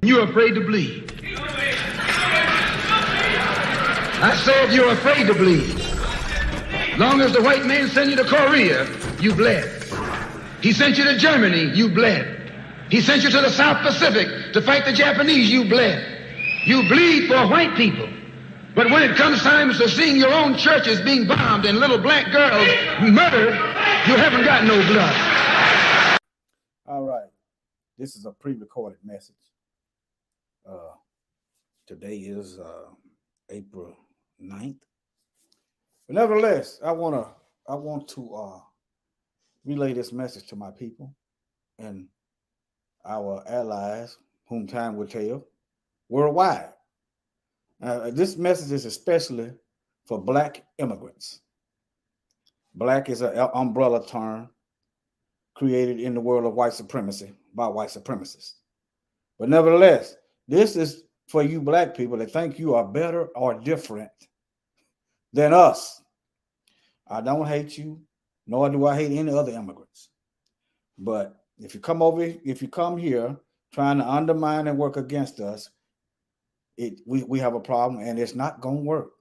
You're afraid to bleed. I said you're afraid to bleed. Long as the white man sent you to Korea, you bled. He sent you to Germany, you bled. He sent you to the South Pacific to fight the Japanese, you bled. You bleed for white people. But when it comes time to seeing your own churches being bombed and little black girls murdered, you haven't got no blood. All right. This is a pre-recorded message. Today is April 9th. But nevertheless, I want to relay this message to my people and our allies, whom time will tell, worldwide. This message is especially for black immigrants. Black is an umbrella term created in the world of white supremacy by white supremacists. But nevertheless, this is for you black people that think you are better or different than us. I don't hate you, nor do I hate any other immigrants. But if you come here trying to undermine and work against us, we have a problem, and it's not going to work.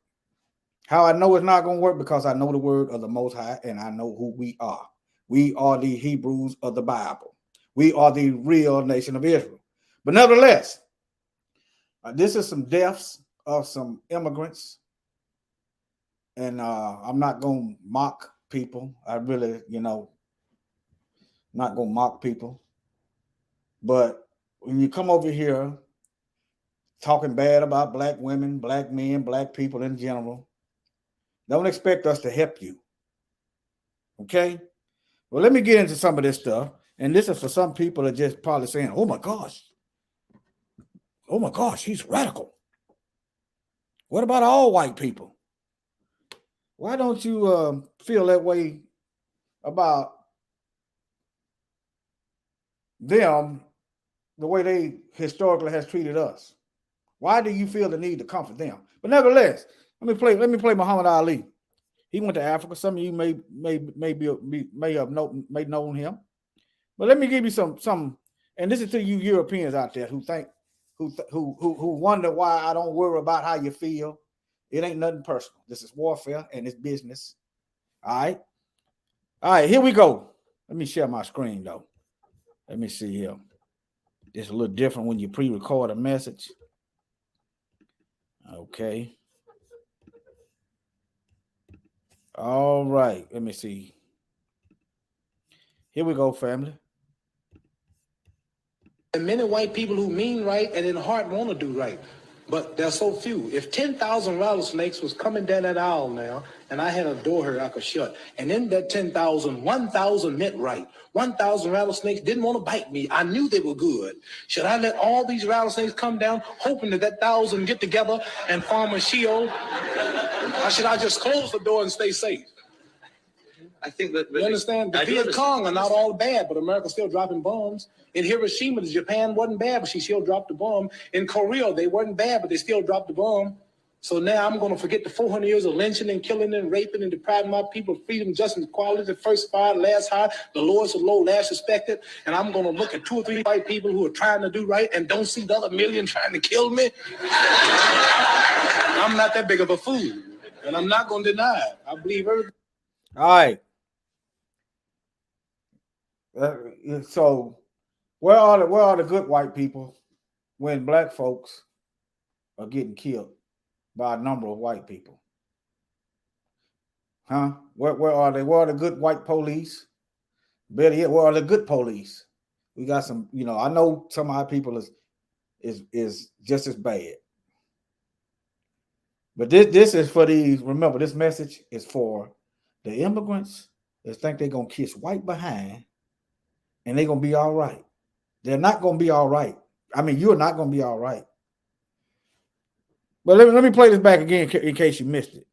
How I know it's not going to work? Because I know the word of the Most High, and I know who we are. We are the Hebrews of the Bible. We are the real nation of Israel. But nevertheless, this is some deaths of some immigrants. And I'm not going to mock people. I really, not going to mock people. But when you come over here talking bad about black women, black men, black people in general, don't expect us to help you. Okay? Well, let me get into some of this stuff. And this is for some people that just probably saying, oh my gosh, he's radical. What about all white people? Why don't you feel that way about them the way they historically has treated us? Why do you feel the need to comfort them? But nevertheless, let me play Muhammad Ali. He went to Africa. Some of you may have known him. But let me give you some, and this is to you Europeans out there who think, who wonder why I don't worry about how you feel. It ain't nothing personal. This is warfare and it's business. All right, here we go. Let me share my screen though. Let me see here. It's a little different when you pre-record a message. Okay. All right, let me see. Here we go, family. And many white people who mean right and in heart want to do right, but there's so few. If 10,000 rattlesnakes was coming down that aisle now, and I had a door here I could shut, and in that 10,000, 1,000 meant right. 1,000 rattlesnakes didn't want to bite me. I knew they were good. Should I let all these rattlesnakes come down, hoping that 1,000 get together and form a shield? Or should I just close the door and stay safe? I think that you understand? The Viet Cong are not all bad, but America's still dropping bombs. In Hiroshima, Japan wasn't bad, but she still dropped the bomb. In Korea, they weren't bad, but they still dropped the bomb. So now I'm going to forget the 400 years of lynching and killing and raping and depriving my people of freedom, justice, and equality, the first fired, last hired, the lowest of low, last respected. And I'm going to look at 2 or 3 white people who are trying to do right and don't see the other million trying to kill me. I'm not that big of a fool, and I'm not going to deny it. I believe everything. All right. So where are the good white people when black folks are getting killed by a number of white people? Huh? Where are they? Where are the good white police? Better yet, where are the good police? We got some, I know some of our people is just as bad. But this is for these, remember, this message is for the immigrants that think they're gonna kiss white behind and they're going to be all right. They're not going to be all right. I mean, you're not going to be all right. But let me play this back again in case you missed it.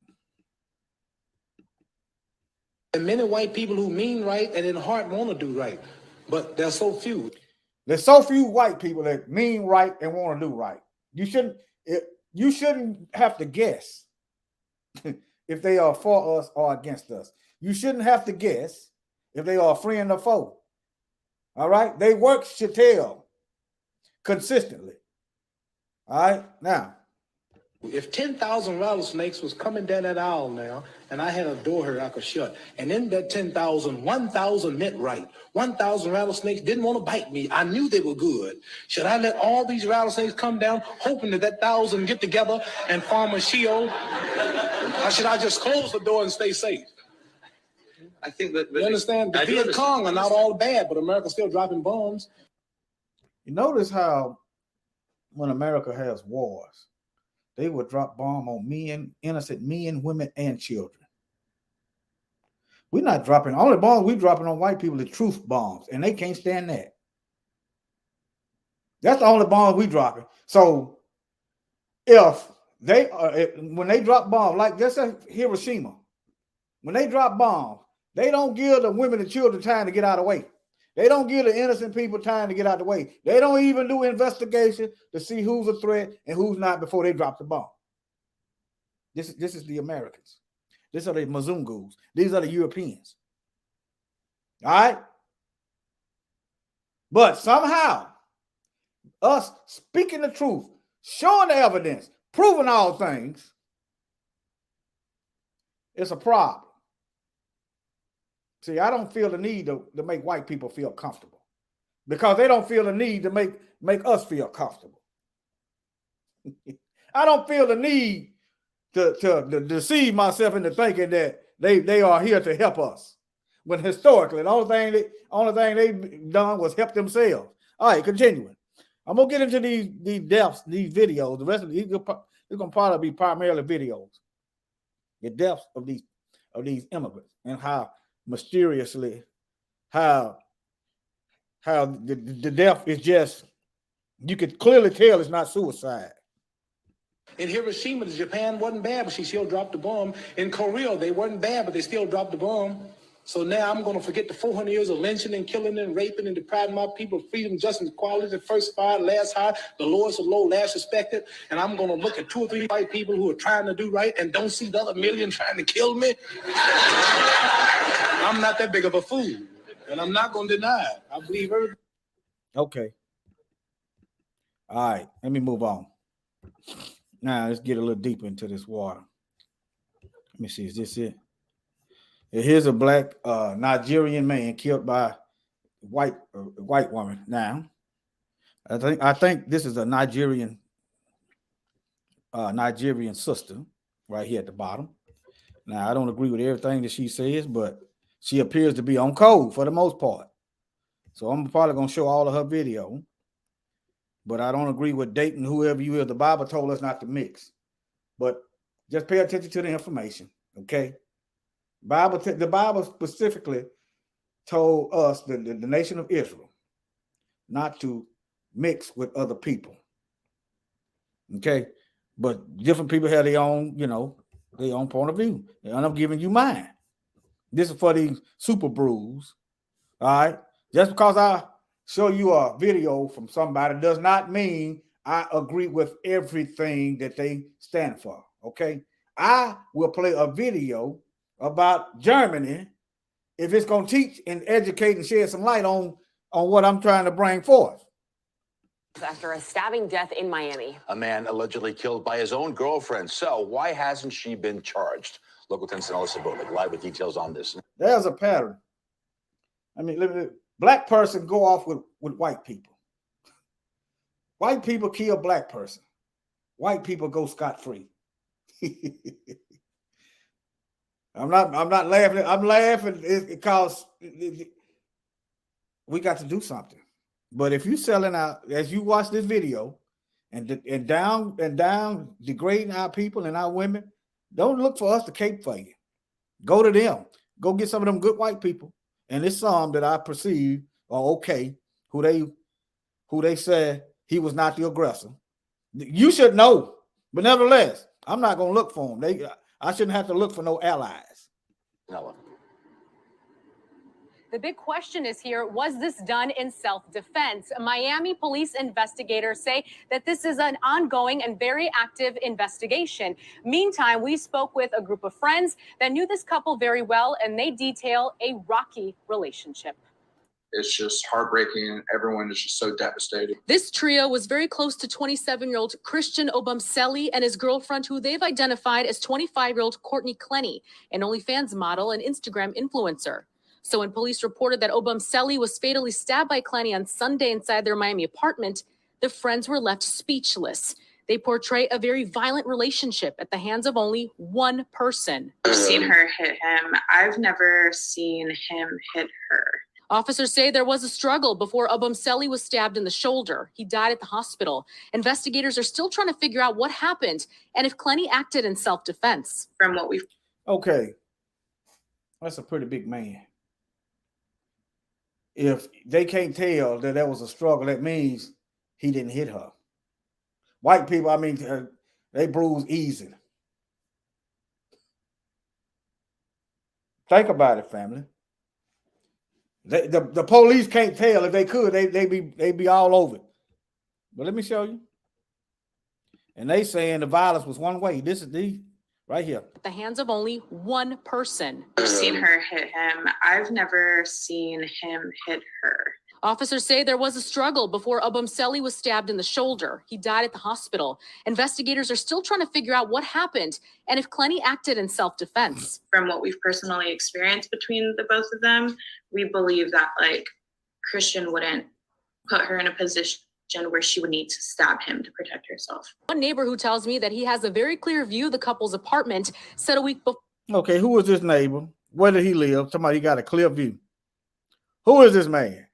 And many white people who mean right and in heart want to do right, but there's so few. There's so few white people that mean right and want to do right. You shouldn't have to guess if they are for us or against us. You shouldn't have to guess if they are a friend or foe. All right, they work Chattel consistently. All right, now. If 10,000 rattlesnakes was coming down that aisle now, and I had a door here I could shut, and in that 10,000, 1,000 meant right. 1,000 rattlesnakes didn't want to bite me. I knew they were good. Should I let all these rattlesnakes come down, hoping that 1,000 get together and form a shield? Or should I just close the door and stay safe? I think that. You understand? The Viet Cong are not all bad, but America's still dropping bombs. You notice how when America has wars, they would drop bomb on men, innocent men, women, and children. We're not dropping. Only bombs we're dropping on white people is truth bombs, and they can't stand that. That's the only bombs we dropping. So if they when they drop bombs, like just at Hiroshima, when they drop bombs, they don't give the women and children time to get out of the way. They don't give the innocent people time to get out of the way. They don't even do investigation to see who's a threat and who's not before they drop the bomb. This is the Americans. These are the Mzungus. These are the Europeans. All right? But somehow, us speaking the truth, showing the evidence, proving all things, it's a problem. See, I don't feel the need to make white people feel comfortable because they don't feel the need to make us feel comfortable. I don't feel the need to deceive myself into thinking that they are here to help us. When historically, the only thing they've done was help themselves. All right, continuing. I'm gonna get into these deaths, these videos. The rest of these gonna probably be primarily videos. The deaths of these immigrants and how mysteriously how the death is just, you could clearly tell it's not suicide. In Hiroshima, Japan wasn't bad, but she still dropped the bomb. In Korea, they weren't bad, but they still dropped the bomb. So now I'm going to forget the 400 years of lynching and killing and raping and depriving my people of freedom, justice, equality, the first fired, last hired, the lowest of low, last respected. And I'm going to look at 2 or 3 white people who are trying to do right and don't see the other million trying to kill me. I'm not that big of a fool, and I'm not going to deny it. I believe everything. Okay. All right, let me move on. Now let's get a little deeper into this water. Let me see, is this it? Here's a black Nigerian man killed by white woman. Now, I think this is a Nigerian sister right here at the bottom. Now, I don't agree with everything that she says, but she appears to be on code for the most part. So I'm probably going to show all of her video. But I don't agree with dating whoever you are. The Bible told us not to mix. But just pay attention to the information, okay? The Bible specifically told us, the nation of Israel, not to mix with other people, okay? But different people have their own, their own point of view. And I'm giving you mine. This is for these super brews, all right? Just because I show you a video from somebody does not mean I agree with everything that they stand for, okay? I will play a video about Germany if it's going to teach and educate and shed some light on what I'm trying to bring forth. After a stabbing death in Miami. A man allegedly killed by his own girlfriend. So why hasn't she been charged? Local 10 Sonala Sabovic live with details on this. There's a pattern. I mean, black person go off with white people. White people kill black person. White people go scot-free. I'm not laughing. I'm laughing because we got to do something. But if you selling out, as you watch this video, and down degrading our people and our women, don't look for us to cape for you. Go to them. Go get some of them good white people. And it's some that I perceive are okay, who they said he was not the aggressor. You should know, but nevertheless, I'm not going to look for them. I shouldn't have to look for no allies. No. The big question is here, was this done in self-defense? Miami police investigators say that this is an ongoing and very active investigation. Meantime, we spoke with a group of friends that knew this couple very well, and they detail a rocky relationship. It's just heartbreaking. Everyone is just so devastated. This trio was very close to 27-year-old Christian Obumseli and his girlfriend, who they've identified as 25-year-old Courtney Clenny, an OnlyFans model and Instagram influencer. So when police reported that Obumseli was fatally stabbed by Clenny on Sunday inside their Miami apartment, the friends were left speechless. They portray a very violent relationship at the hands of only one person. I've seen her hit him. I've never seen him hit her. Officers say there was a struggle before Obumseli was stabbed in the shoulder. He died at the hospital. Investigators are still trying to figure out what happened and if Clenny acted in self-defense. From what we've Okay, that's a pretty big man. If they can't tell that there was a struggle, that means he didn't hit her. White people, I mean, they bruise easy. Think about it, family. The police can't tell. If they could, they'd be all over it. But let me show you. And they saying the violence was one way. This is the right here. At the hands of only one person. I've seen her hit him. I've never seen him hit her. Officers say there was a struggle before Obumseli was stabbed in the shoulder. He died at the hospital. Investigators are still trying to figure out what happened and if Clenny acted in self-defense. From what we've personally experienced between the both of them, we believe that like Christian wouldn't put her in a position where she would need to stab him to protect herself. One neighbor who tells me that he has a very clear view of the couple's apartment said a week before. Okay, who is this neighbor? Where did he live? Somebody got a clear view. Who is this man?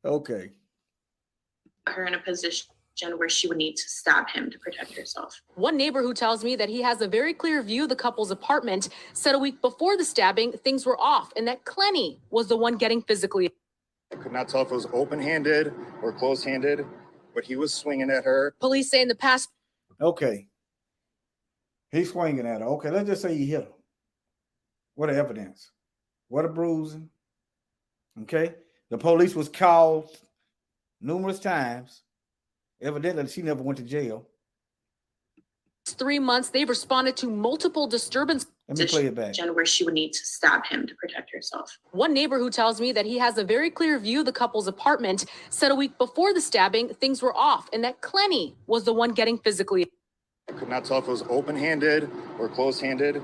Okay. Her in a position where she would need to stab him to protect herself. One neighbor who tells me that he has a very clear view of the couple's apartment said a week before the stabbing, things were off and that Clenny was the one getting physically. I could not tell if it was open-handed or closed-handed, but he was swinging at her. Police say in the past. Okay. He's swinging at her. Okay, let's just say he hit her. What the evidence? What a bruising. Okay. The police was called numerous times. Evidently, she never went to jail. 3 months, they've responded to multiple disturbance. Let me play it back. Where she would need to stab him to protect herself. One neighbor who tells me that he has a very clear view of the couple's apartment said a week before the stabbing, things were off and that Clenny was the one getting physically. I could not tell if it was open-handed or closed-handed,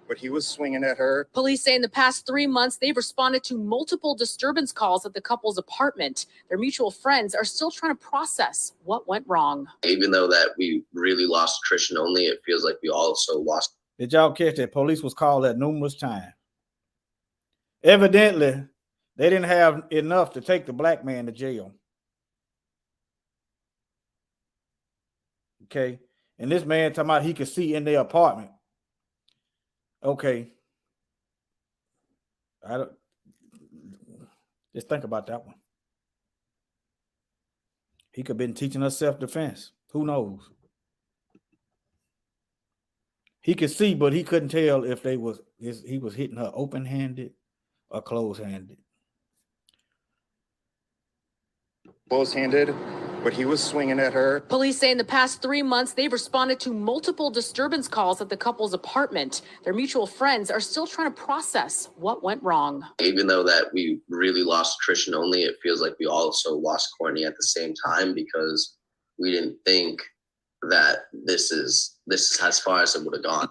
but he was swinging at her. Police say in the past 3 months, they've responded to multiple disturbance calls at the couple's apartment. Their mutual friends are still trying to process what went wrong. Even though that we really lost Christian only, it feels like we also lost. Did y'all catch that? Police was called that numerous times. Evidently, they didn't have enough to take the black man to jail. Okay. And this man talking about he could see in their apartment. Okay. I don't just think about that one. He could have been teaching us self-defense. Who knows? He could see, but he couldn't tell if he was hitting her open-handed or closed-handed. Closed-handed, but he was swinging at her. Police say in the past 3 months, they've responded to multiple disturbance calls at the couple's apartment. Their mutual friends are still trying to process what went wrong. Even though that we really lost Christian only, it feels like we also lost Courtney at the same time because we didn't think that this is as far as it would have gone.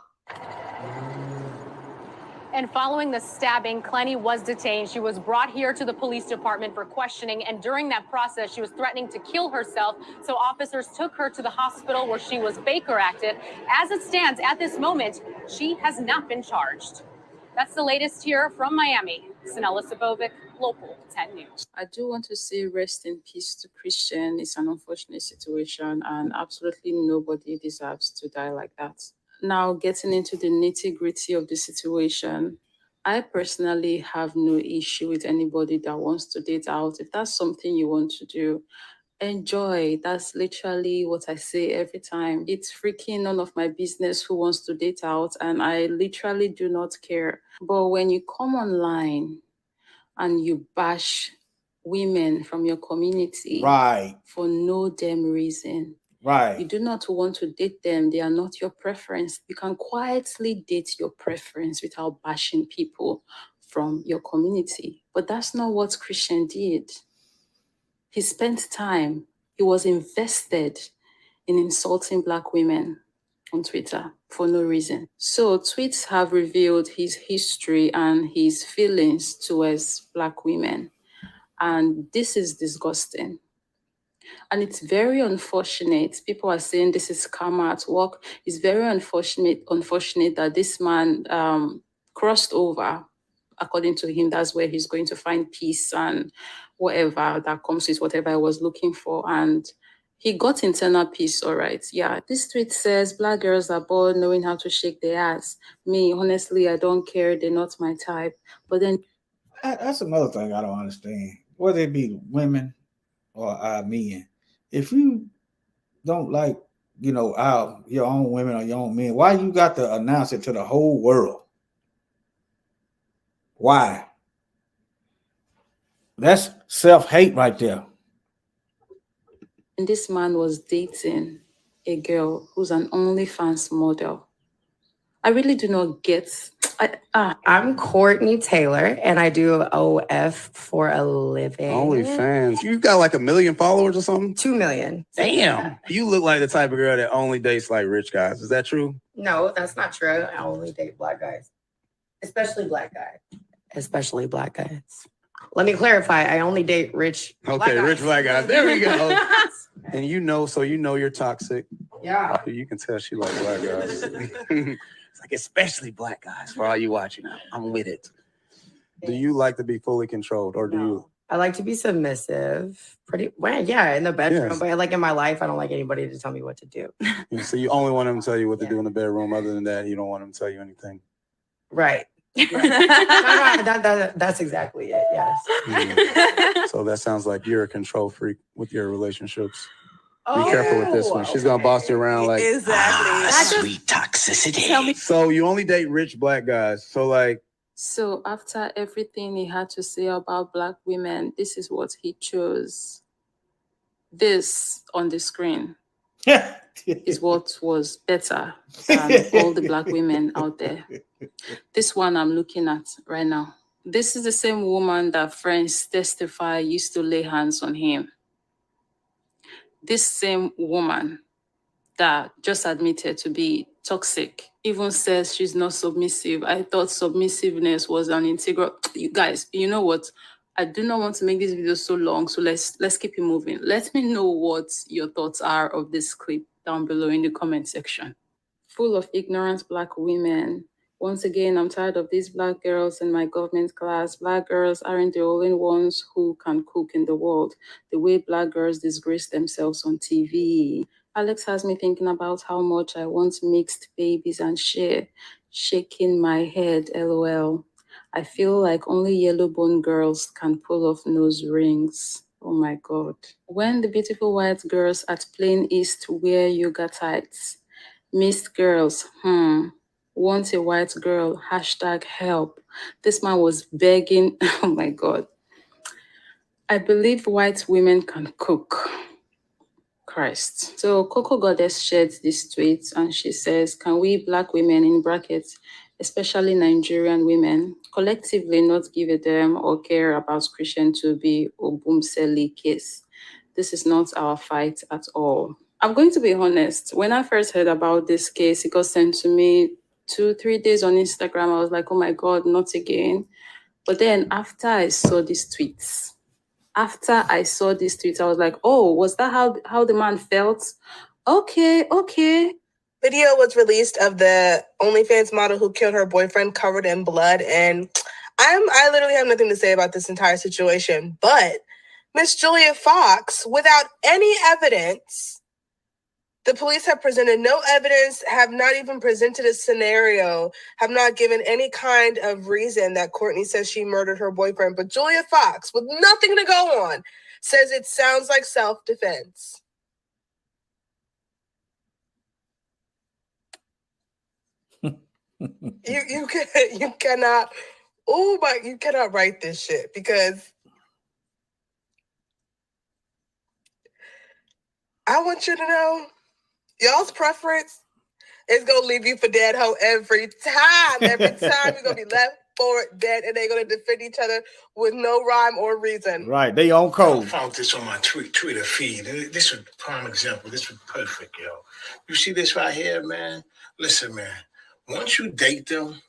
And following the stabbing, Clenny was detained. She was brought here to the police department for questioning. And during that process, she was threatening to kill herself. So officers took her to the hospital where she was Baker acted. As it stands at this moment, she has not been charged. That's the latest here from Miami. Sinella Sabovic, Local 10 News. I do want to say rest in peace to Christian. It's an unfortunate situation and absolutely nobody deserves to die like that. Now, getting into the nitty-gritty of the situation, I personally have no issue with anybody that wants to date out. If that's something you want to do, enjoy. That's literally what I say every time. It's freaking none of my business who wants to date out, and I literally do not care. But when you come online and you bash women from your community Right. for no damn reason, Right. You do not want to date them. They are not your preference. You can quietly date your preference without bashing people from your community. But that's not what Christian did. He spent time, he was invested in insulting Black women on Twitter for no reason. So tweets have revealed his history and his feelings towards Black women. And this is disgusting. And it's very unfortunate. People are saying this is karma at work. It's very unfortunate that this man crossed over. According to him, that's where he's going to find peace and whatever that comes with whatever I was looking for. And he got internal peace, all right. Yeah, this tweet says, Black girls are bored knowing how to shake their ass. Me, honestly, I don't care. They're not my type. But then... That's another thing I don't understand. Whether it be women or men, if you don't like, your own women or your own men, why you got to announce it to the whole world? Why? That's self-hate right there. And this man was dating a girl who's an OnlyFans model. I really do not get. I'm Courtney Taylor, and I do OF for a living. OnlyFans. You got like 1 million followers or something? 2 million. Damn. You look like the type of girl that only dates like rich guys. Is that true? No, that's not true. I only date Black guys, especially Black guys. Especially Black guys. Let me clarify. I only date rich. Okay, rich Black guys. There we go. And so you're toxic. Yeah. You can tell she like Black guys. It's like especially Black guys. For all you watching, I'm with it. Do you like to be fully controlled, or do you? I like to be submissive. Pretty well, yeah, in the bedroom, but like in my life, I don't like anybody to tell me what to do. So you only want them to tell you what to do in the bedroom. Other than that, you don't want them to tell you anything. Right. That's exactly it. Yes. So that sounds like you're a control freak with your relationships. Be careful with this one. She's gonna boss you around like Sweet toxicity. So you only date rich Black guys. So after everything he had to say about Black women, this is what he chose. This on the screen is what was better than all the Black women out there. This one I'm looking at right now. This is the same woman that friends testify used to lay hands on him. This same woman that just admitted to be toxic even says she's not submissive. I thought submissiveness was an integral. You guys, you know what? I do not want to make this video so long, so let's keep it moving. Let me know what your thoughts are of this clip down below in the comment section. Full of ignorant Black women. Once again, I'm tired of these Black girls in my government class. Black girls aren't the only ones who can cook in the world. The way Black girls disgrace themselves on TV. Alex has me thinking about how much I want mixed babies and share. Shaking my head, LOL. I feel like only yellow bone girls can pull off nose rings. Oh my God. When the beautiful white girls at Plain East wear yoga tights. Missed girls, want a white girl, #help. This man was begging. Oh my God. I believe white women can cook. Christ. So Coco Goddess shared this tweet and she says, can we Black women, in brackets, especially Nigerian women, collectively not give a damn or care about Christian to be Obumseli case? This is not our fight at all. I'm going to be honest. When I first heard about this case, it got sent to me 2-3 days on Instagram. I was like, oh my God, not again. But then after I saw these tweets, I was like, oh, was that how the man felt? Okay. Video was released of the OnlyFans model who killed her boyfriend covered in blood. And I literally have nothing to say about this entire situation. But Miss Julia Fox, without any evidence, the police have presented no evidence, have not even presented a scenario, have not given any kind of reason that Courtney says she murdered her boyfriend. But Julia Fox, with nothing to go on, says it sounds like self-defense. You cannot write this shit because I want you to know, y'all's preference is gonna leave you for dead hoe every time. Every time you're gonna be left for dead, and they're gonna defend each other with no rhyme or reason. Right, they on code. I found this on my Twitter feed. This was a prime example. This was perfect, yo. You see this right here, man? Listen, man. Once you date them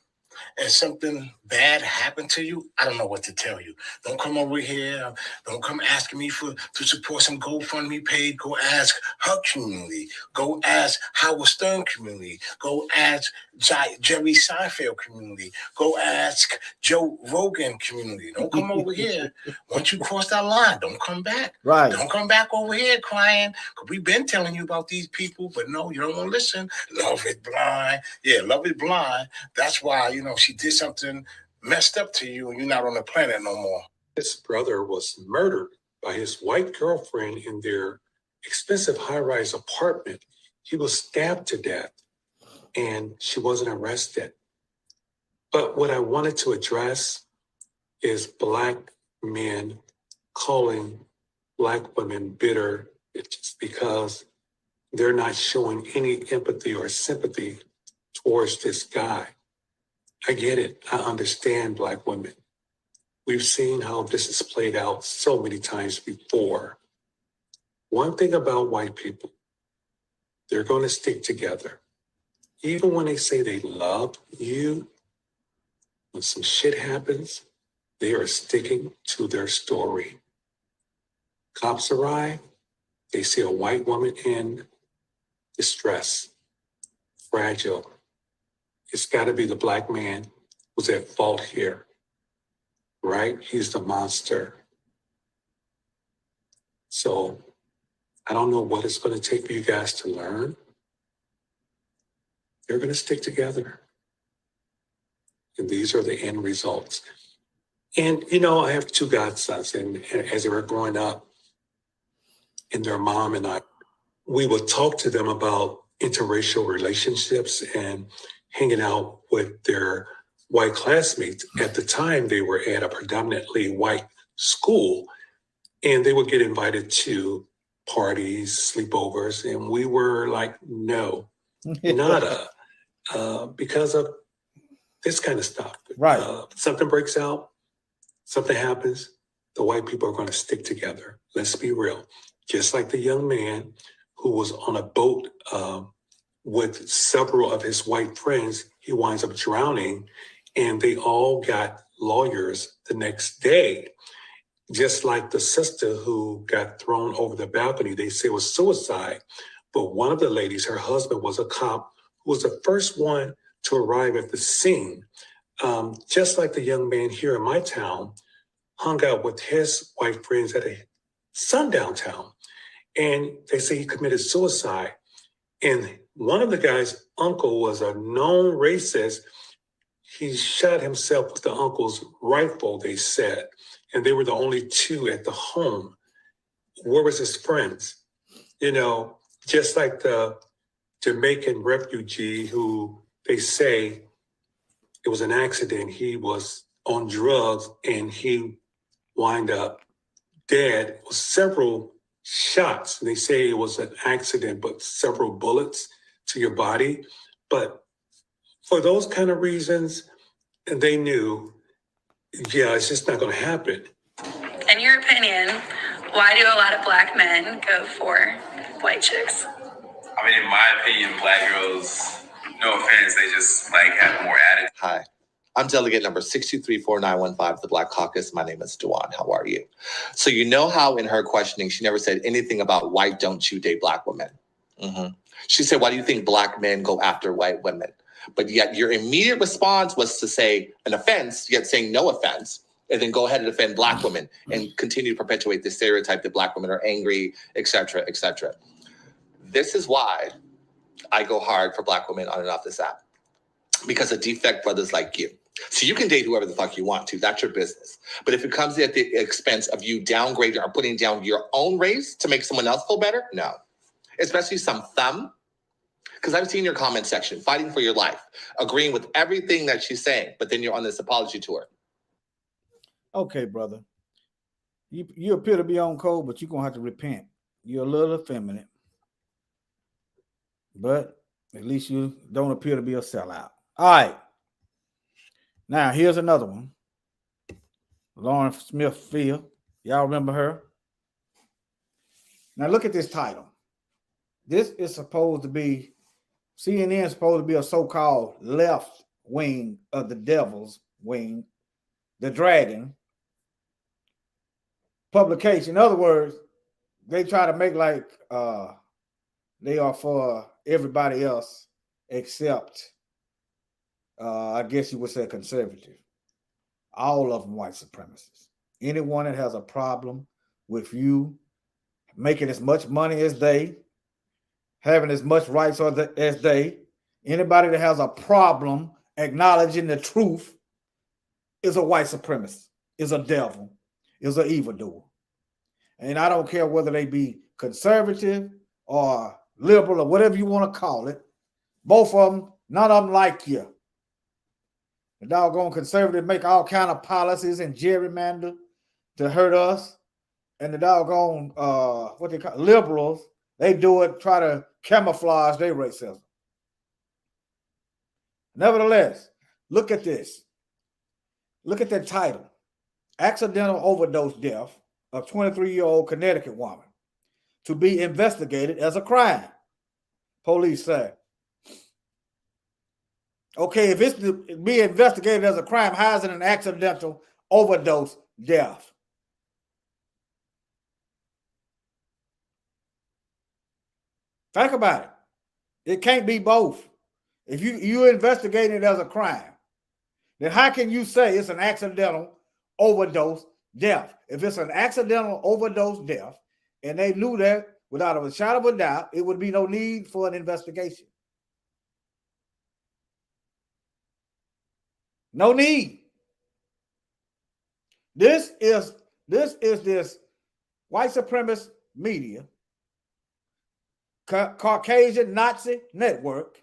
and something bad happened to you, I don't know what to tell you. Don't come over here. Don't come asking me to support some GoFundMe page. Go ask her community. Go ask Howard Stern community. Go ask Jerry Seinfeld community. Go ask Joe Rogan community. Don't come over here. Once you cross that line, don't come back. Right. Don't come back over here crying. Because we've been telling you about these people, but no, you don't want to listen. Love is blind. Yeah, love is blind. That's why, you know, she did something messed up to you and you're not on the planet no more. His brother was murdered by his white girlfriend in their expensive high-rise apartment. He was stabbed to death and she wasn't arrested. But what I wanted to address is Black men calling Black women bitter just because they're not showing any empathy or sympathy towards this guy. I get it. I understand Black women. We've seen how this is played out so many times before. One thing about white people, they're going to stick together. Even when they say they love you, when some shit happens, they are sticking to their story. Cops arrive, they see a white woman in distress, fragile. It's got to be the Black man who's at fault here, right? He's the monster. So I don't know what it's going to take for you guys to learn. They're going to stick together. And these are the end results. And, you know, I have two godsons, and as they were growing up, and their mom and I, we would talk to them about interracial relationships and hanging out with their white classmates. At the time, they were at a predominantly white school, and they would get invited to parties, sleepovers, and we were like, no, nada, because of this kind of stuff. Right. Something breaks out, something happens, the white people are going to stick together. Let's be real. Just like the young man who was on a boat with several of his white friends, he winds up drowning, and they all got lawyers the next day. Just like the sister who got thrown over the balcony, they say it was suicide. But one of the ladies, her husband was a cop who was the first one to arrive at the scene. Just like the young man here in my town, hung out with his white friends at a sundown town. And they say he committed suicide. And one of the guy's uncle was a known racist. He shot himself with the uncle's rifle, they said. And they were the only two at the home. Where was his friends? You know, just like the Jamaican refugee who they say it was an accident. He was on drugs and he wound up dead with several shots. And they say it was an accident, but several bullets to your body. But for those kind of reasons, they knew, yeah, it's just not going to happen. In your opinion, why do a lot of Black men go for white chicks? I mean, in my opinion, Black girls, no offense, they just like have more attitude. Hi, I'm delegate number 6234915 of the Black Caucus. My name is Dewan. How are you? So you know how in her questioning, she never said anything about why don't you date Black women? She said, why do you think Black men go after white women? But yet your immediate response was to say an offense, yet saying no offense, and then go ahead and defend Black women and continue to perpetuate the stereotype that Black women are angry, et cetera, et cetera. This is why I go hard for Black women on and off this app. Because of defect brothers like you. So you can date whoever the fuck you want to. That's your business. But if it comes at the expense of you downgrading or putting down your own race to make someone else feel better, no. Especially some thumb. Because I've seen your comment section, fighting for your life, agreeing with everything that she's saying, but then you're on this apology tour. Okay, brother. You appear to be on code, but you're going to have to repent. You're a little effeminate. but at least you don't appear to be a sellout. All right. Now, here's another one. Lauren Smith Field. Y'all remember her? Now, look at this title. This is supposed to be, CNN is supposed to be a so-called left wing of the devil's wing, the dragon publication. In other words, they try to make like they are for everybody else except, I guess you would say, conservative. All of them white supremacists. Anyone that has a problem with you making as much money as they, having as much rights as they, anybody that has a problem acknowledging the truth is a white supremacist, is a devil, is an evildoer. And I don't care whether they be conservative or liberal or whatever you want to call it. Both of them, none of them like you. The doggone conservative make all kind of policies and gerrymander to hurt us. And the doggone, what they call liberals, they do it, try to camouflage their racism. Nevertheless, look at this. Look at that title. Accidental overdose death of 23-year-old Connecticut woman to be investigated as a crime, police say. Okay, if it's to be investigated as a crime, how is it an accidental overdose death? Think about it. It can't be both. If you investigate it as a crime, then how can you say it's an accidental overdose death? If it's an accidental overdose death, and they knew that without a shadow of a doubt, it would be no need for an investigation. No need. This is this white supremacist media, Caucasian Nazi network,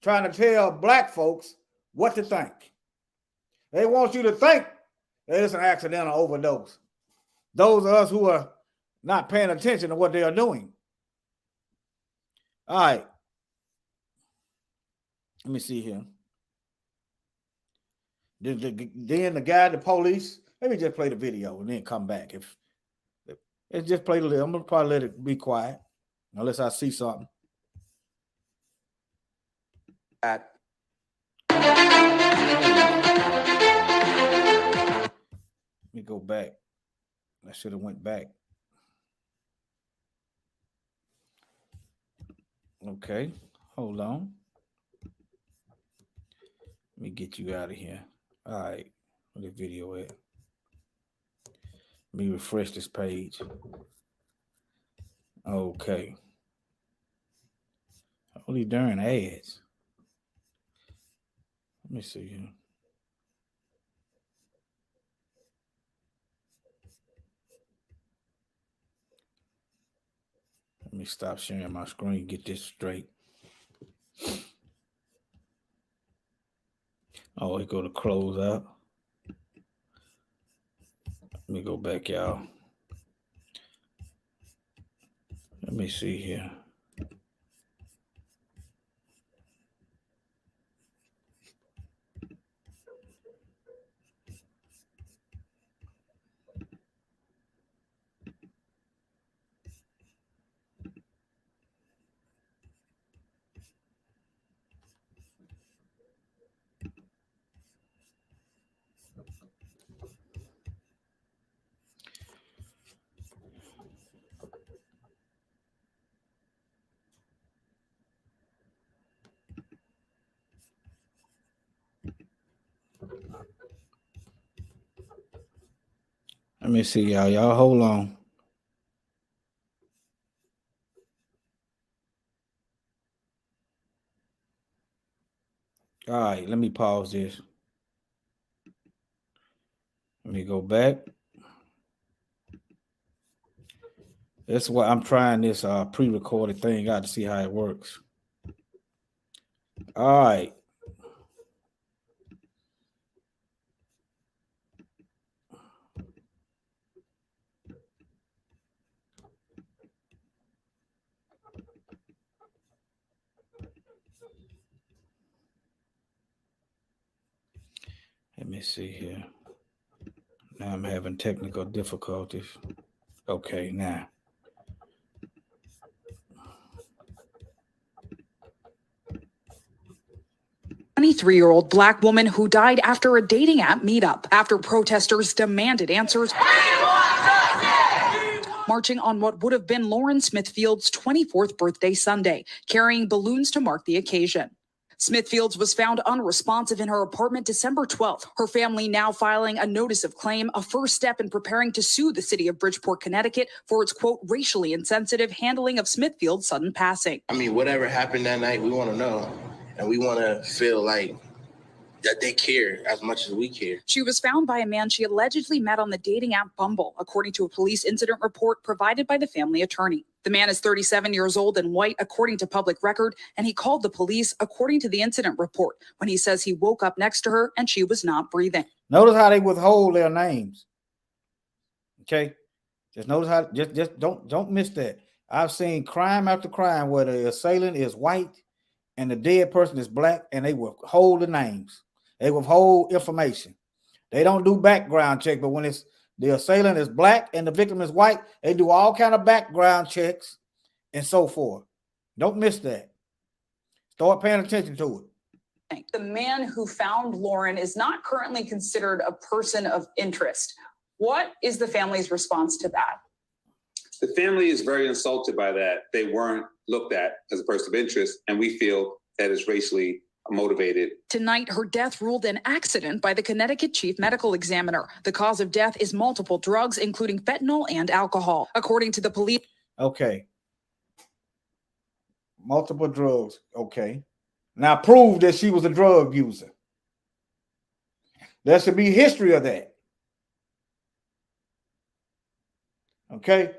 trying to tell black folks what to think. They want you to think that it's an accidental overdose. Those of us who are not paying attention to what they are doing. All right. Let me see here. Then the guy, the police, let me just play the video and then come back. If it's just play the little, I'm gonna probably let it be quiet unless I see something. Let me go back. I should have went back. Okay, hold on. Let me get you out of here. All right, where the video at? Let me refresh this page. Okay. All these darn ads. Let me see here. Let me stop sharing my screen, get this straight. Oh, it go to close out. Let me go back, y'all. Let me see here. Let me see, y'all. Y'all hold on. All right, let me pause this. Let me go back. That's why I'm trying this pre-recorded thing out to see how it works. All right. Let me see here. Now I'm having technical difficulties. Okay, now. 23-year-old Black woman who died after a dating app meetup after protesters demanded answers, marching on what would have been Lauren Smithfield's 24th birthday Sunday, carrying balloons to mark the occasion. Smithfields was found unresponsive in her apartment December 12th. Her family now filing a notice of claim, a first step in preparing to sue the city of Bridgeport, Connecticut for its, quote, racially insensitive handling of Smithfield's sudden passing. I mean, whatever happened that night, we want to know. And we want to feel like that they care as much as we care. She was found by a man she allegedly met on the dating app Bumble, according to a police incident report provided by the family attorney. The man is 37 years old and white, according to public record, and he called the police, according to the incident report, when he says he woke up next to her and she was not breathing. Notice how they withhold their names. Okay, just notice how just don't miss that. I've seen crime after crime where the assailant is white and the dead person is Black, and they withhold the names. They withhold information. They don't do background check, but when it's the assailant is Black and the victim is white, they do all kind of background checks and so forth. Don't miss that. Start paying attention to it. The man who found Lauren is not currently considered a person of interest. What is the family's response to that? The family is very insulted by that. They weren't looked at as a person of interest, and we feel that it's racially motivated. Tonight, her death ruled an accident by the Connecticut chief medical examiner. The cause of death is multiple drugs, including fentanyl and alcohol. According to the police. Okay. Multiple drugs. Okay. Now prove that she was a drug user. There should be history of that. Okay.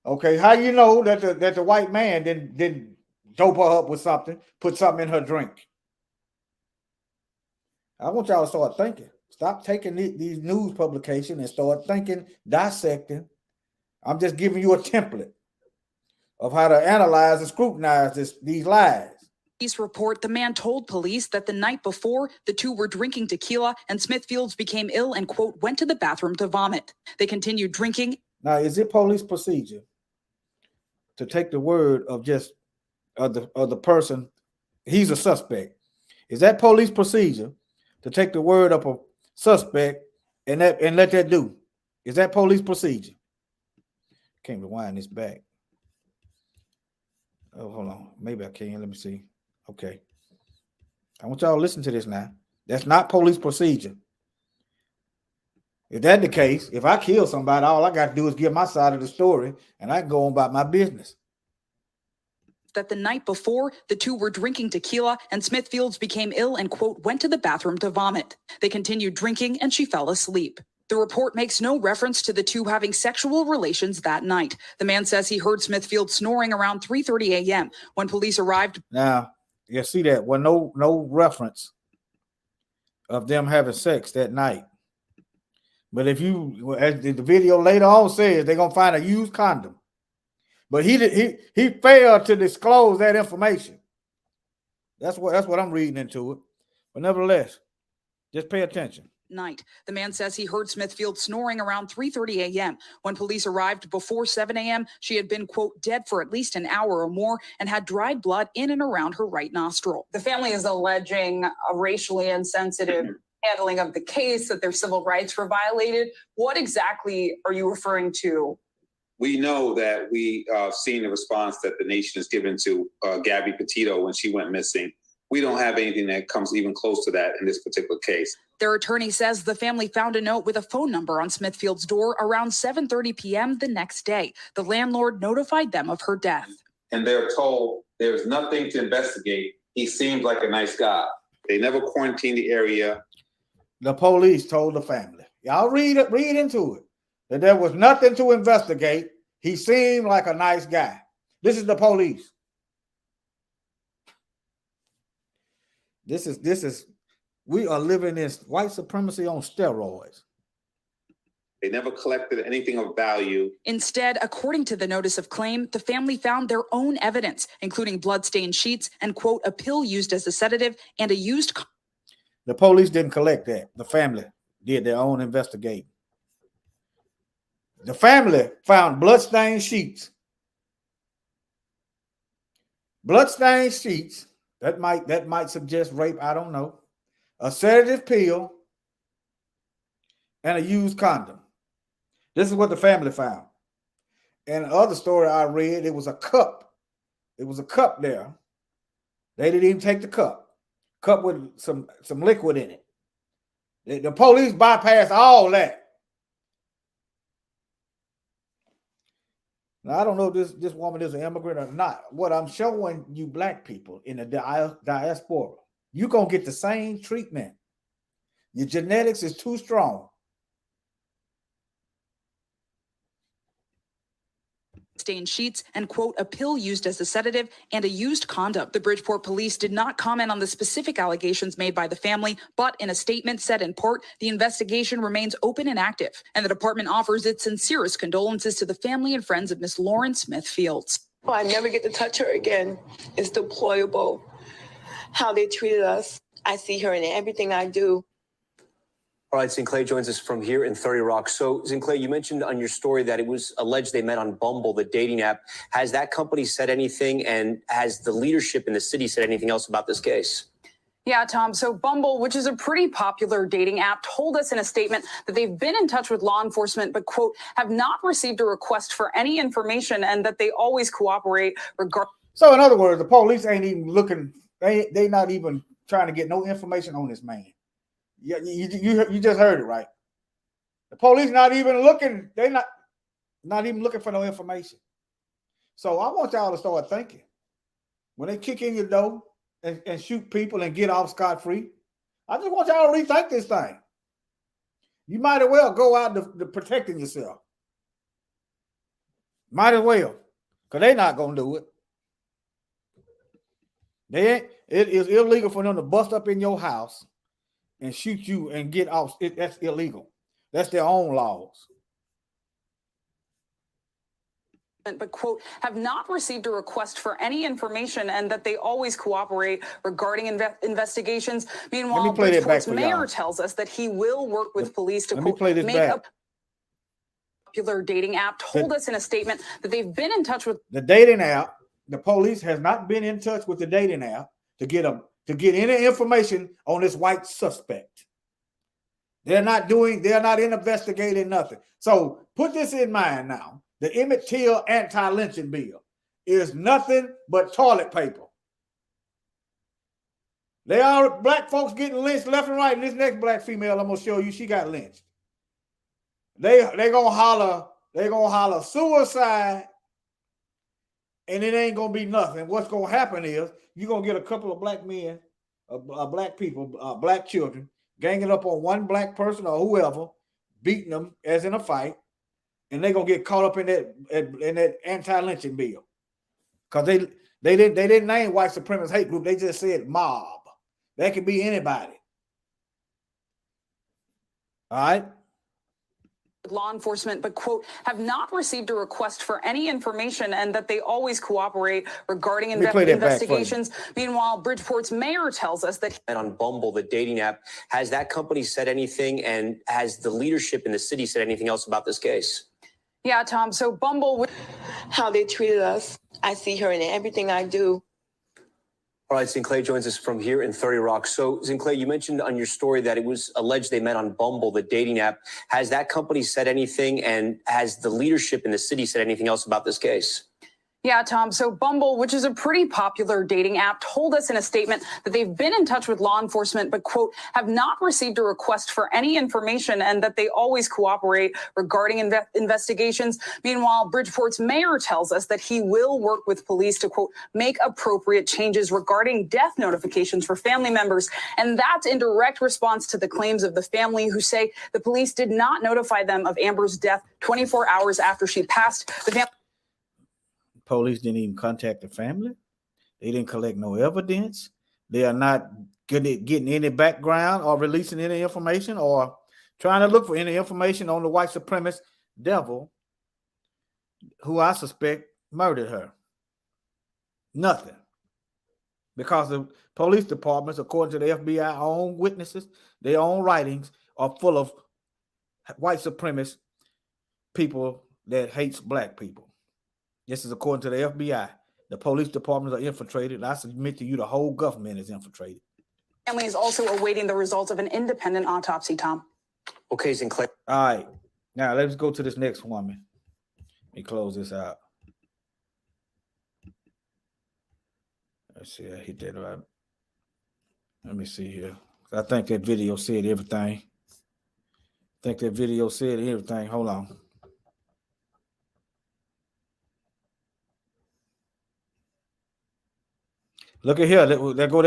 Okay. How you know that the white man didn't dope her up with something, put something in her drink? I want y'all to start thinking. Stop taking these news publications and start thinking, dissecting. I'm just giving you a template of how to analyze and scrutinize these lies. Police report the man told police that the night before, the two were drinking tequila and Smithfields became ill and, quote, went to the bathroom to vomit. They continued drinking. Now, is it police procedure to take the word of just of the person? He's a suspect. Is that police procedure to take the word of a suspect and let that do? Is that police procedure? Can't rewind this back. Oh, hold on. Maybe I can. Let me see. Okay. I want y'all to listen to this now. That's not police procedure. If that's the case, if I kill somebody, all I got to do is give my side of the story and I can go on about my business. That the night before, the two were drinking tequila and Smithfields became ill and, quote, went to the bathroom to vomit. They continued drinking and she fell asleep. The report makes no reference to the two having sexual relations that night. The man says he heard Smithfield snoring around 3:30 a.m. when police arrived. Now, you see that? Well, no reference of them having sex that night. But if you, as the video later on says, they're gonna find a used condom. But he failed to disclose that information. That's what I'm reading into it. But nevertheless, just pay attention. Night. The man says he heard Smithfield snoring around 3:30 a.m. When police arrived before 7 a.m., she had been, quote, dead for at least an hour or more and had dried blood in and around her right nostril. The family is alleging a racially insensitive handling of the case, that their civil rights were violated. What exactly are you referring to? We know that we seen the response that the nation has given to Gabby Petito when she went missing. We don't have anything that comes even close to that in this particular case. Their attorney says the family found a note with a phone number on Smithfield's door around 7:30 p.m. the next day. The landlord notified them of her death. And they're told there's nothing to investigate. He seems like a nice guy. They never quarantined the area. The police told the family. Y'all read into it. That there was nothing to investigate. He seemed like a nice guy. This is the police. This is we are living in white supremacy on steroids. They never collected anything of value. Instead, according to the notice of claim, the family found their own evidence, including bloodstained sheets and, quote, a pill used as a sedative and a used. The police didn't collect that. The family did their own investigating. The family found bloodstained sheets. Bloodstained sheets. That might suggest rape. I don't know. A sedative pill and a used condom. This is what the family found. And the other story I read, it was a cup. It was a cup there. They didn't even take the cup. Cup with some liquid in it. The police bypassed all that. Now, I don't know if this woman is an immigrant or not. What I'm showing you black people in the diaspora, you're going to get the same treatment. Your genetics is too strong. Stained sheets and, quote, a pill used as a sedative and a used condom. The Bridgeport police did not comment on the specific allegations made by the family, but in a statement said in part, the investigation remains open and active, and the department offers its sincerest condolences to the family and friends of Miss Lauren Smith Fields. Oh, I never get to touch her again. It's deplorable how they treated us. I see her in everything I do. All right, Sinclair joins us from here in 30 Rock. So, Sinclair, you mentioned on your story that it was alleged they met on Bumble, the dating app. Has that company said anything, and has the leadership in the city said anything else about this case? Yeah, Tom. So Bumble, which is a pretty popular dating app, told us in a statement that they've been in touch with law enforcement, but, quote, have not received a request for any information and that they always cooperate regardless. So in other words, the police ain't even looking, they not even trying to get no information on this man. You just heard it, right? The police not even looking, they not even looking for no information. So I want y'all to start thinking. When they kick in your door and shoot people and get off scot-free, I just want y'all to rethink this thing. You might as well go out to protecting yourself. Might as well, because they're not going to do it. It is illegal for them to bust up in your house and shoot you and get off. That's illegal. That's their own laws. But, quote, have not received a request for any information and that they always cooperate regarding investigations. Meanwhile, Bridgeport's mayor tells us that he will work with police to, quote, make a popular dating app. Told us in a statement that they've been in touch with the dating app. The police has not been in touch with the dating app to get any information on this white suspect. They're not investigating nothing. So put this in mind now. The Emmett Till anti-lynching bill is nothing but toilet paper. They are black folks getting lynched left and right. And this next black female I'm gonna show you, she got lynched. They gonna holler suicide, and it ain't gonna be nothing. What's gonna happen is you're gonna get a couple of black men, black people, black children, ganging up on one black person or whoever, beating them as in a fight. And they're gonna get caught up in that anti-lynching bill, because they didn't name white supremacist hate group. They just said mob. That could be anybody. All right. Law enforcement, but, quote, have not received a request for any information and that they always cooperate regarding investigations. Meanwhile, Bridgeport's mayor tells us that And on Bumble, the dating app, has that company said anything, and has the leadership in the city said anything else about this case? Yeah, Tom. So Bumble, how they treated us. I see her in everything I do. All right, Sinclair joins us from here in 30 Rock. So, Sinclair, you mentioned on your story that it was alleged they met on Bumble, the dating app. Has that company said anything, and has the leadership in the city said anything else about this case? Yeah, Tom. So Bumble, which is a pretty popular dating app, told us in a statement that they've been in touch with law enforcement, but, quote, have not received a request for any information and that they always cooperate regarding investigations. Meanwhile, Bridgeport's mayor tells us that he will work with police to, quote, make appropriate changes regarding death notifications for family members. And that's in direct response to the claims of the family, who say the police did not notify them of Amber's death 24 hours after she passed. The police didn't even contact the family. They didn't collect no evidence. They are not getting any background or releasing any information or trying to look for any information on the white supremacist devil who I suspect murdered her. Nothing. because the police departments, according to the FBI own witnesses, their own writings are full of white supremacist people that hates black people. This is according to the FBI. The police departments are infiltrated. And I submit to you, the whole government is infiltrated. Family is also awaiting the results of an independent autopsy, Tom. Okay, Sinclair. All right. Now let's go to this next woman. Let me close this out. Let's see, I hit that right. Let me see here. I think that video said everything. Hold on. Look at here. There go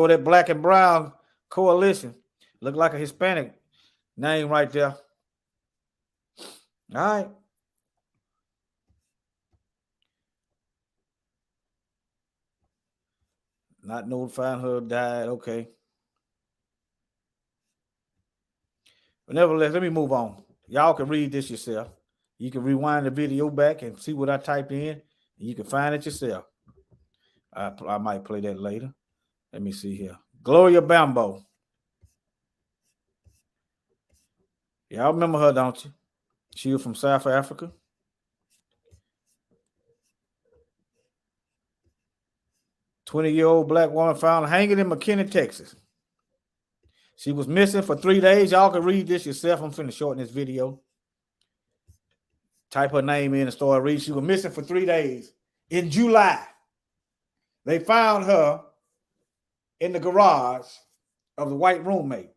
that black and brown coalition. Look like a Hispanic name right there. All right. Not notifying her died. Okay. But nevertheless, let me move on. Y'all can read this yourself. You can rewind the video back and see what I typed in. And you can find it yourself. I might play that later. Let me see here. Gloria Bambo. Y'all remember her, don't you? She was from South Africa. A 20-year-old black woman found hanging in McKinney, Texas. She was missing for 3 days. Y'all can read this yourself. I'm finna shorten this video. Type her name in and start reading. She was missing for 3 days. In July, they found her in the garage of the white roommate.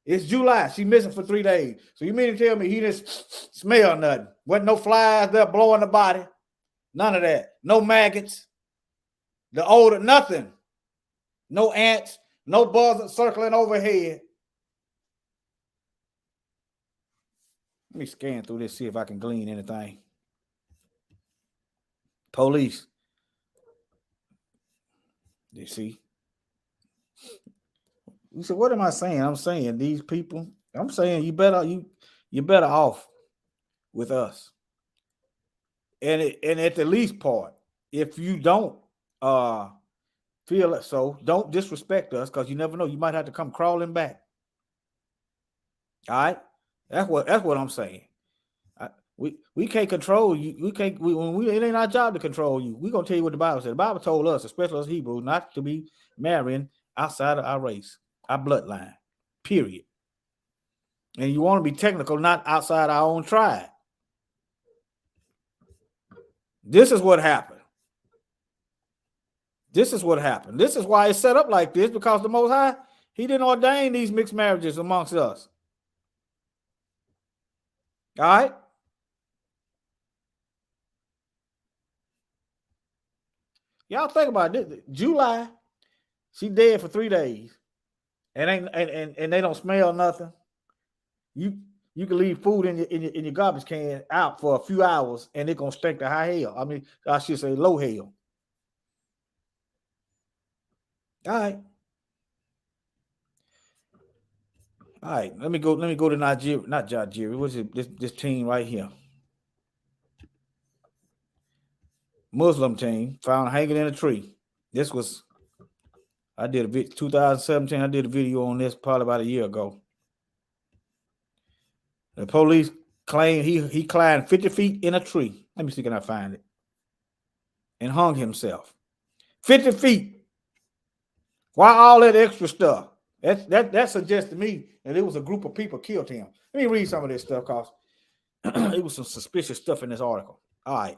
It's July. She missing for 3 days. So you mean to tell me he didn't smell nothing? Wasn't no flies there blowing the body? None of that. No maggots. The odor, nothing. No ants. No buzzards circling overhead. Let me scan through this, see if I can glean anything. Police. You see? You said, what am I saying? I'm saying these people. I'm saying you're better off with us. And at the least part, if you don't feel it, so don't disrespect us, because you never know. You might have to come crawling back. All right, that's what I'm saying. We can't control you. It ain't our job to control you. We're gonna tell you what the Bible said. The Bible told us, especially us Hebrews, not to be marrying outside of our race, our bloodline. Period. And you want to be technical, not outside our own tribe. This is what happened. This is what happened. This is why it's set up like this, because the Most High, he didn't ordain these mixed marriages amongst us. All right? Y'all think about this. July, she dead for 3 days. And they don't smell nothing. You can leave food in your garbage can out for a few hours and it's gonna stink to high hell. I mean, I should say low hell. All right. Let me go to Nigeria. Not Nigeria. What's it? This team right here. Muslim team found hanging in a tree. This was, I did a video 2017. I did a video on this probably about a year ago. The police claim he climbed 50 feet in a tree. Let me see, can I find it? And hung himself. 50 feet. Why all that extra stuff? That suggests to me that it was a group of people killed him. Let me read some of this stuff, because it was some suspicious stuff in this article. All right.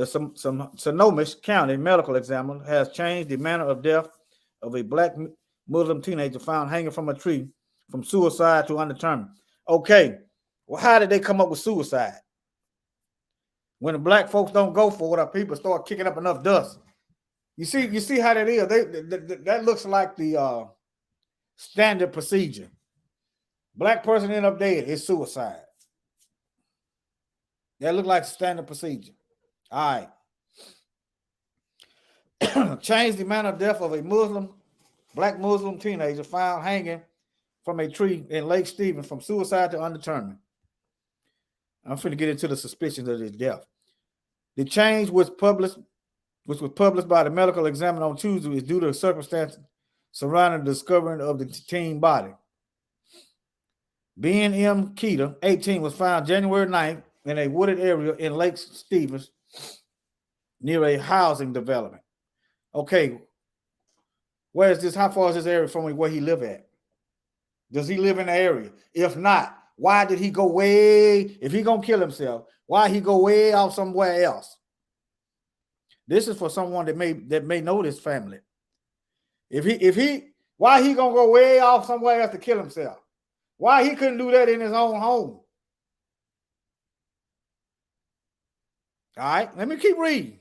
Some Sonoma County medical examiner has changed the manner of death of a black Muslim teenager found hanging from a tree from suicide to undetermined. Okay, well, how did they come up with suicide? When the black folks don't go for it, people start kicking up enough dust. You see how that is. That looks like the standard procedure. Black person end up dead, it's suicide. That look like standard procedure. All right. Change the manner of death of a black Muslim teenager found hanging from a tree in Lake Stephen from suicide to undetermined. I'm finna get into the suspicions of his death. The change was published which was published by the Medical Examiner on Tuesday, is due to the circumstances surrounding the discovery of the teen body. Ben M. Keita, 18, was found January 9th in a wooded area in Lake Stevens near a housing development. Okay, where is this? How far is this area from where he live at? Does he live in the area? If not, why did he go way? If he gonna kill himself, why he go way out somewhere else? This is for someone that may know this family. Why he gonna go way off somewhere else to kill himself? Why he couldn't do that in his own home? All right, let me keep reading.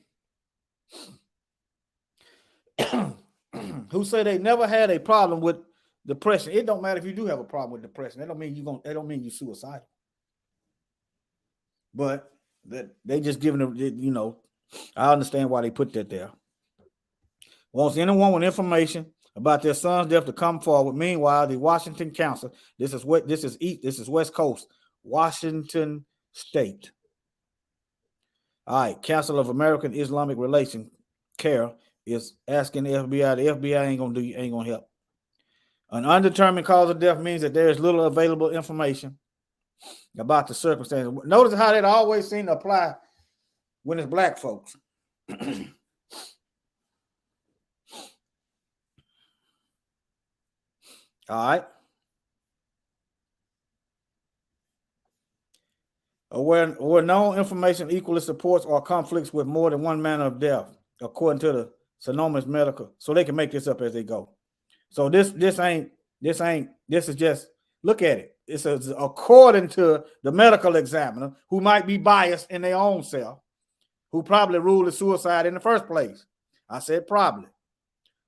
Who say they never had a problem with depression. It don't matter if you do have a problem with depression. That don't mean you're suicidal. But that they just giving them, you know, I understand why they put that there. Wants anyone with information about their son's death to come forward. Meanwhile, the Washington Council, this is West Coast, Washington State. All right, Council of American Islamic Relations, CARE, is asking the FBI. The FBI ain't gonna help. An undetermined cause of death means that there is little available information about the circumstances. Notice how that always seems to apply when it's black folks. All right. Where known information equally supports or conflicts with more than one manner of death, according to the Sonoma Medical, so they can make this up as they go. So this is just, look at it. It says according to the medical examiner, who might be biased in their own self, who probably ruled it suicide in the first place. I said probably.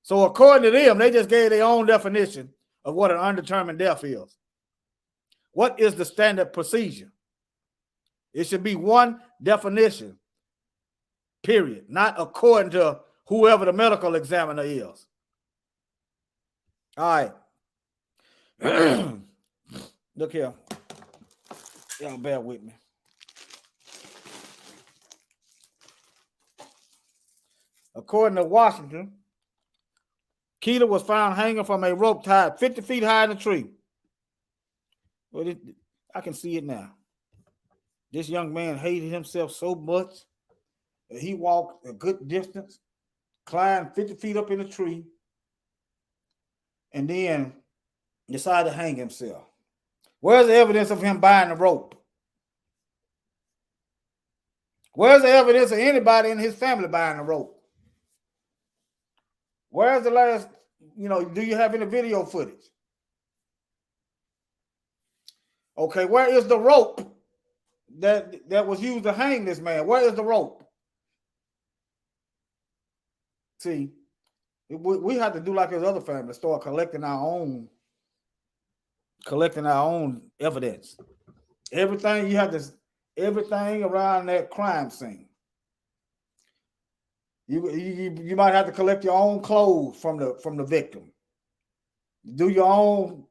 So according to them, they just gave their own definition of what an undetermined death is. What is the standard procedure? It should be one definition, period, not according to whoever the medical examiner is. All right. Look here. Y'all bear with me. According to Washington, Keita was found hanging from a rope tied 50 feet high in a tree. Well, I can see it now. This young man hated himself so much that he walked a good distance, climbed 50 feet up in a tree, and then decided to hang himself. Where's the evidence of him buying the rope? Where's the evidence of anybody in his family buying the rope? Where's the last, do you have any video footage? Okay, where is the rope that was used to hang this man? Where is the rope? See, we have to do like his other family, start collecting our own evidence. Everything around that crime scene. You might have to collect your own clothes from the victim. Do your own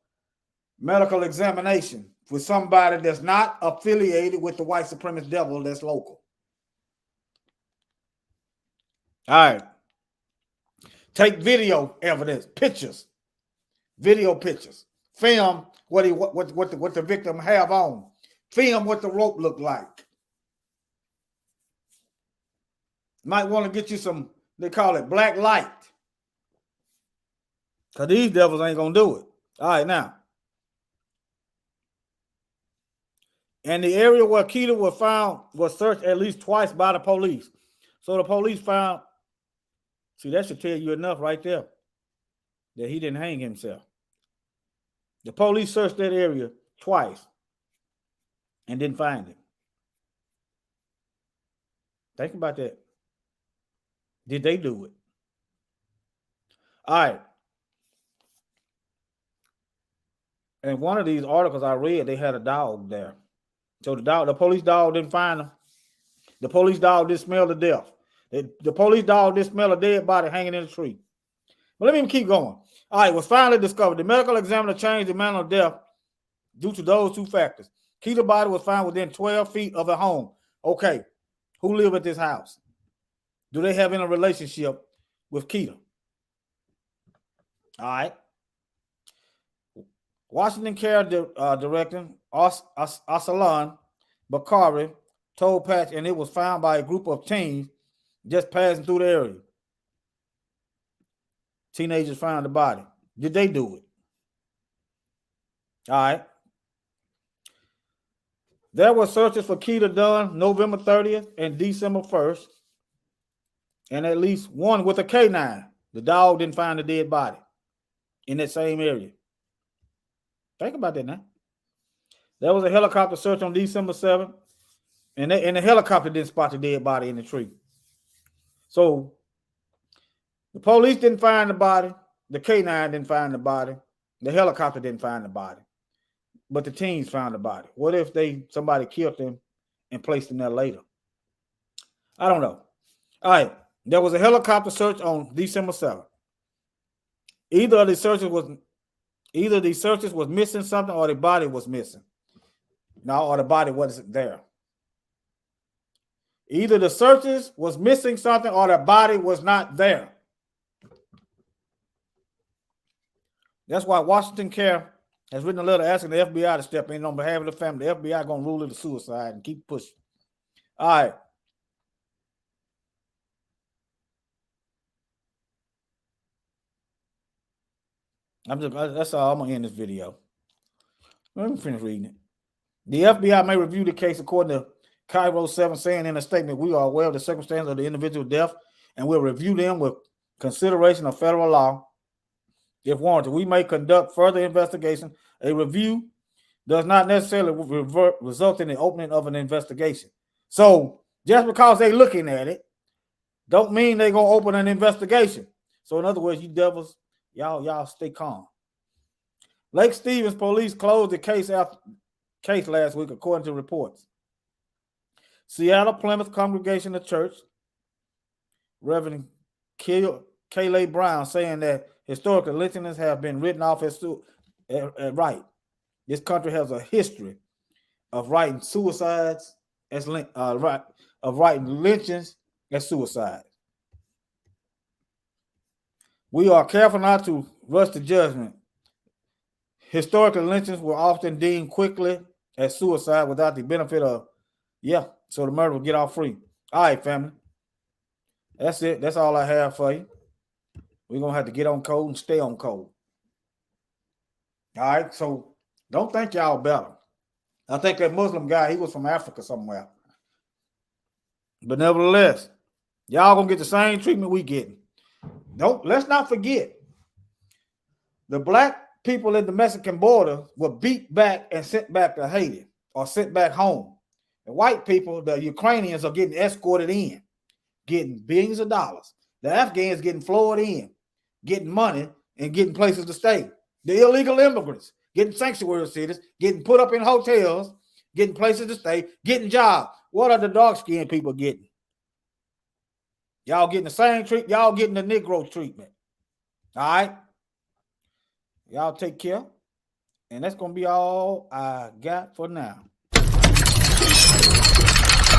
medical examination with somebody that's not affiliated with the white supremacist devil that's local. All right. Take video evidence, video pictures. Film what the victim have on. Film what the rope looked like. Might want to get you some, they call it black light. Because these devils ain't going to do it. All right, now. And the area where Keita was found was searched at least twice by the police. So the police found, see, that should tell you enough right there that he didn't hang himself. The police searched that area twice and didn't find him. Think about that. Did they do it? All right. In one of these articles I read, they had a dog there. So the police dog didn't find him. The police dog didn't smell the death. The police dog didn't smell a dead body hanging in a tree. But let me keep going. All right, it was finally discovered. The medical examiner changed the manner of death due to those two factors. Keita's body was found within 12 feet of the home. Okay, who lived at this house? Do they have any relationship with Keita? All right. Washington Care Director Arsalan Bakari told Patch, and it was found by a group of teens just passing through the area. Teenagers found the body. Did they do it? All right. There were searches for Keita done November 30th and December 1st, and at least one with a K9. The dog didn't find a dead body in that same area. Think about that now. There was a helicopter search on December 7th, and the helicopter didn't spot the dead body in the tree. So the police didn't find the body, the K9 didn't find the body, the helicopter didn't find the body, but the teens found the body. What if somebody killed them and placed them there later? I don't know. All right, there was a helicopter search on December 7th. Either the searches was missing something, or the body was missing. No, or the body wasn't there. Either the searches was missing something, or the body was not there. That's why Washington Care has written a letter asking the FBI to step in on behalf of the family. The FBI gonna rule it a suicide and keep pushing. All right. That's all. I'm gonna end this video. Let me finish reading it. The FBI may review the case according to Cairo 7, saying in a statement, we are aware of the circumstances of the individual death and will review them with consideration of federal law. If warranted, we may conduct further investigation. A review does not necessarily result in the opening of an investigation. So just because they're looking at it, don't mean they're gonna open an investigation. So in other words, you devils, y'all stay calm. Lake Stevens police closed the case last week, according to reports. Seattle Plymouth Congregational Church, Reverend Kayleigh Brown, saying that historical lynchings have been written off as right. This country has a history of writing suicides as of writing lynchings as suicide. We are careful not to rush to judgment. Historical lynchings were often deemed quickly as suicide without the benefit of, so the murderer will get off free. All right, family. That's it. That's all I have for you. We're going to have to get on code and stay on code. All right, so don't think y'all better. I think that Muslim guy, he was from Africa somewhere. But nevertheless, y'all going to get the same treatment we getting. Let's not forget, the black people at the Mexican border were beat back and sent back to Haiti or sent back home. The white people, the Ukrainians, are getting escorted in, getting billions of dollars. The Afghans getting floored in, getting money and getting places to stay. The illegal immigrants getting sanctuary cities, getting put up in hotels, getting places to stay, getting jobs. What are the dark-skinned people getting? Y'all getting the same treatment. Y'all getting the Negro treatment. All right? Y'all take care. And that's going to be all I got for now.